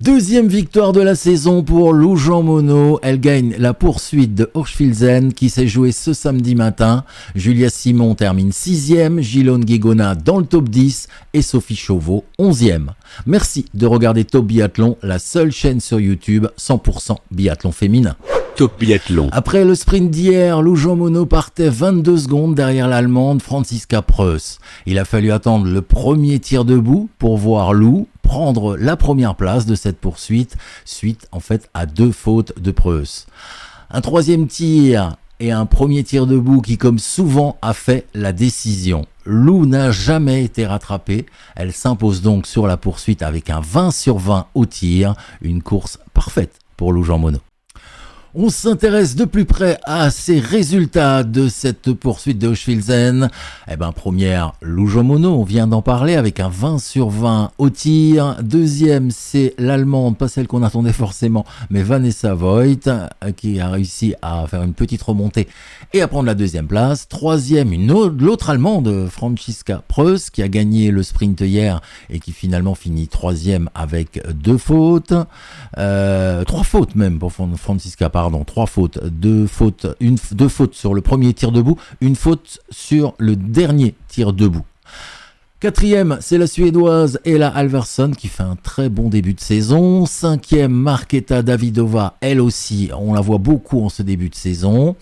Deuxième victoire de la saison pour Lou Jean Monod. Elle gagne la poursuite de Hochfilzen qui s'est jouée ce samedi matin. Julia Simon termine 6e, Gilone Guigona dans le top 10 et Sophie Chauveau 11e. Merci de regarder Top Biathlon, la seule chaîne sur YouTube 100% biathlon féminin. Top Biathlon. Après le sprint d'hier, Lou Jean Monod partait 22 secondes derrière l'Allemande Franziska Preuss. Il a fallu attendre le premier tir debout pour voir Lou prendre la première place de cette poursuite, suite en fait à 2 fautes de Preuss. Un troisième tir et un premier tir debout qui, comme souvent, a fait la décision. Lou n'a jamais été rattrapée. Elle s'impose donc sur la poursuite avec un 20/20 au tir. Une course parfaite pour Lou Jean Monod. On s'intéresse de plus près à ces résultats de cette poursuite de Hochfilzen. Première, Lou Jean Monod, on vient d'en parler, avec un 20/20 au tir. Deuxième, c'est l'Allemande, pas celle qu'on attendait forcément, mais Vanessa Voigt, qui a réussi à faire une petite remontée et à prendre la deuxième place. Troisième, l'autre Allemande, Franziska Preuss, qui a gagné le sprint hier et qui finalement finit troisième avec 2 fautes. 3 fautes même pour Franziska, pardon, 3 fautes, 2 fautes, 2 fautes sur le premier tir debout, une faute sur le dernier tir debout. Quatrième, c'est la Suédoise Ella Halvarsson qui fait un très bon début de saison. Cinquième, Marketa Davidova, elle aussi, on la voit beaucoup en ce début de saison.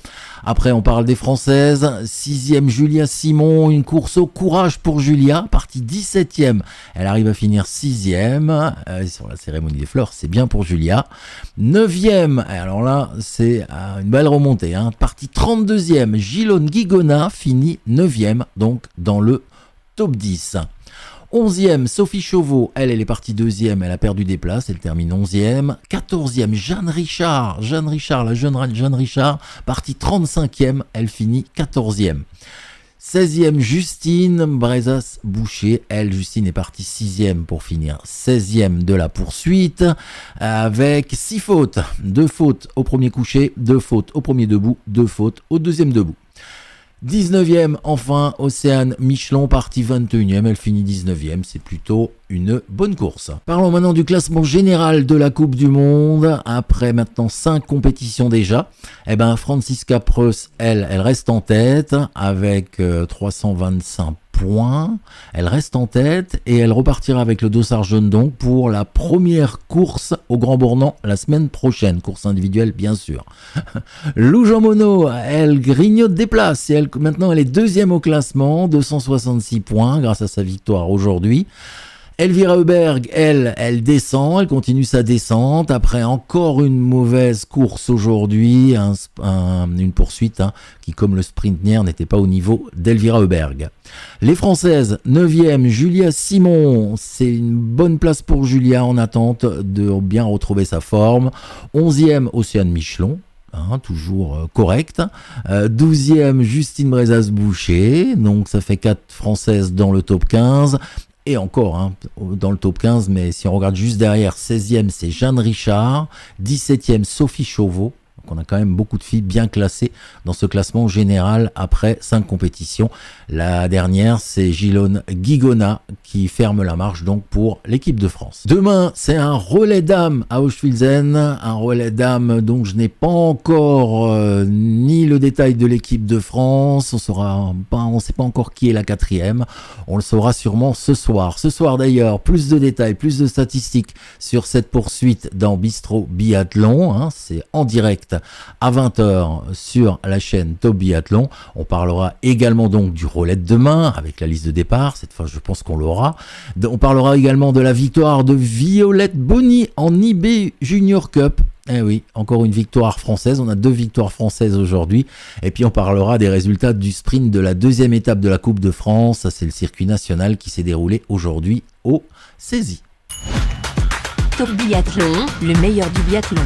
Après, on parle des Françaises. Sixième, Julia Simon, une course au courage pour Julia, partie 17e. Elle arrive à finir 6e sur la cérémonie des fleurs, c'est bien pour Julia. 9e, alors là, c'est une belle remontée, partie 32e. Gilone Guigona finit 9e, donc dans le top 10. 11e, Sophie Chauveau, elle est partie 2e, elle a perdu des places, elle termine 11e. 14e, Jeanne Richard, la jeune Jeanne Richard, partie 35e, elle finit 14e. 16e, Justine Brezas-Boucher, Justine est partie 6e pour finir 16e de la poursuite, avec 6 fautes, 2 fautes au premier coucher, 2 fautes au premier debout, 2 fautes au deuxième debout. 19e, enfin, Océane Michelon, partie 21e, elle finit 19e, c'est plutôt une bonne course. Parlons maintenant du classement général de la Coupe du Monde, après maintenant 5 compétitions déjà. Franziska Preuss, elle reste en tête avec 325 points, elle reste en tête et elle repartira avec le dossard jaune donc pour la première course au Grand Bornand la semaine prochaine, course individuelle bien sûr. Lou Jean Monod, elle grignote des places et maintenant elle est deuxième au classement, 266 points grâce à sa victoire aujourd'hui. Elvira Heuberg, elle descend, elle continue sa descente, après encore une mauvaise course aujourd'hui, une poursuite qui, comme le sprint d'hier, n'était pas au niveau d'Elvira Heuberg. Les Françaises, 9e, Julia Simon, c'est une bonne place pour Julia en attente de bien retrouver sa forme. 11e, Océane Michelon. Toujours correct. 12e, Justine Brezas-Boucher, donc ça fait 4 Françaises dans le top 15. Et encore dans le top 15, mais si on regarde juste derrière, 16e c'est Jeanne Richard, 17e Sophie Chauveau. Donc on a quand même beaucoup de filles bien classées dans ce classement général après 5 compétitions. La dernière, c'est Gilone Guigona qui ferme la marche donc pour l'équipe de France. Demain, c'est un relais dames à Hochfilzen, un relais dames dont je n'ai pas encore ni le détail de l'équipe de France. On ne sait pas encore qui est la 4e. On le saura sûrement ce soir. Ce soir d'ailleurs, plus de détails, plus de statistiques sur cette poursuite dans Bistro Biathlon. C'est en direct à 20h sur la chaîne Top Biathlon. On parlera également donc du relais de demain avec la liste de départ. Cette fois, je pense qu'on l'aura. On parlera également de la victoire de Violette Bonny en IB Junior Cup. Eh oui, encore une victoire française. On a 2 victoires françaises aujourd'hui. Et puis on parlera des résultats du sprint de la 2e étape de la Coupe de France. Ça, c'est le circuit national qui s'est déroulé aujourd'hui au Cési. Top Biathlon, le meilleur du biathlon.